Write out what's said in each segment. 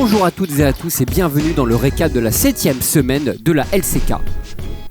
Bonjour à toutes et à tous et bienvenue dans le récap de la 7ème semaine de la LCK.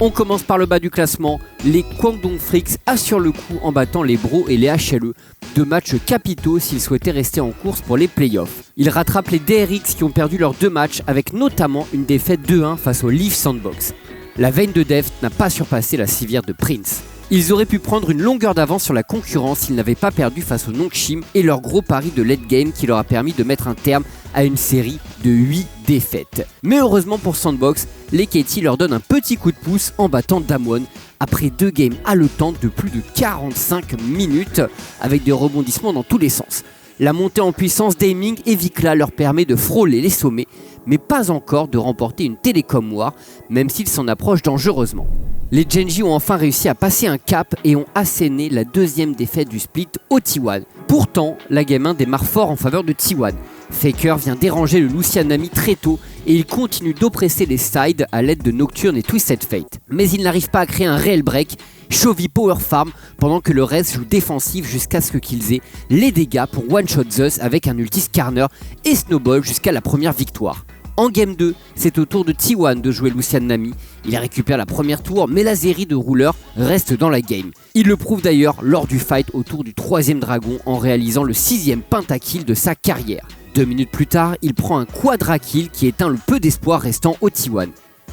On commence par le bas du classement, les Guangdong Freaks assurent le coup en battant les Bros et les HLE, deux matchs capitaux s'ils souhaitaient rester en course pour les playoffs. Ils rattrapent les DRX qui ont perdu leurs deux matchs avec notamment une défaite 2-1 face au Leaf Sandbox. La veine de Deft n'a pas surpassé la civière de Prince. Ils auraient pu prendre une longueur d'avance sur la concurrence s'ils n'avaient pas perdu face au Nongshim et leur gros pari de late game qui leur a permis de mettre un terme à une série de 8 défaites. Mais heureusement pour Sandbox, les KT leur donnent un petit coup de pouce en battant Damwon après 2 games haletantes de plus de 45 minutes avec des rebondissements dans tous les sens. La montée en puissance d'Aiming et Vikla leur permet de frôler les sommets, mais pas encore de remporter une Télécom War, même s'ils s'en approchent dangereusement. Les Gen.G ont enfin réussi à passer un cap et ont asséné la deuxième défaite du split au T1. Pourtant, la game 1 démarre fort en faveur de T1. Faker vient déranger le Lucian Nami très tôt et il continue d'oppresser les sides à l'aide de Nocturne et Twisted Fate. Mais il n'arrive pas à créer un réel break. Chovy power farm pendant que le reste joue défensif jusqu'à ce qu'ils aient les dégâts pour one-shot Zeus avec un ulti Skarner et Snowball jusqu'à la première victoire. En Game 2, c'est au tour de T1 de jouer Lucian Nami. Il récupère la première tour, mais la série de rouleurs reste dans la game. Il le prouve d'ailleurs lors du fight autour du 3ème dragon en réalisant le 6ème pentakill de sa carrière. 2 minutes plus tard, il prend un quadra kill qui éteint le peu d'espoir restant au T1.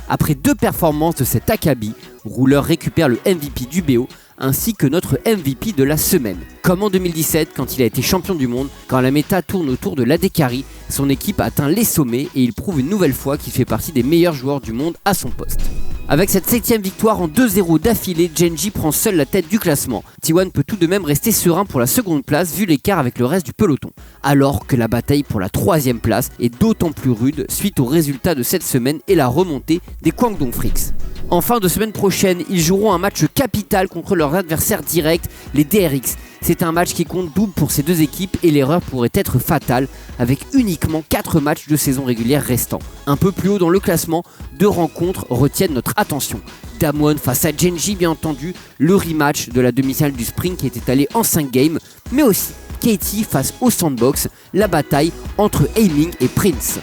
Après 2 performances de cet Akabi, Rouleur récupère le MVP du BO ainsi que notre MVP de la semaine. Comme en 2017 quand il a été champion du monde, quand la méta tourne autour de l'AD Carry, son équipe a atteint les sommets et il prouve une nouvelle fois qu'il fait partie des meilleurs joueurs du monde à son poste. Avec cette 7ème victoire en 2-0 d'affilée, Gen.G prend seul la tête du classement. T1 peut tout de même rester serein pour la seconde place vu l'écart avec le reste du peloton. Alors que la bataille pour la 3ème place est d'autant plus rude suite aux résultats de cette semaine et la remontée des Guangdong Freaks. En fin de semaine prochaine, ils joueront un match capital contre leurs adversaires directs, les DRX. C'est un match qui compte double pour ces deux équipes et l'erreur pourrait être fatale avec uniquement 4 matchs de saison régulière restants. Un peu plus haut dans le classement, 2 rencontres retiennent notre attention. Damwon face à Gen.G bien entendu, le rematch de la demi-finale du Spring qui était allé en 5 games, mais aussi KT face au Sandbox, la bataille entre Aiming et Prince.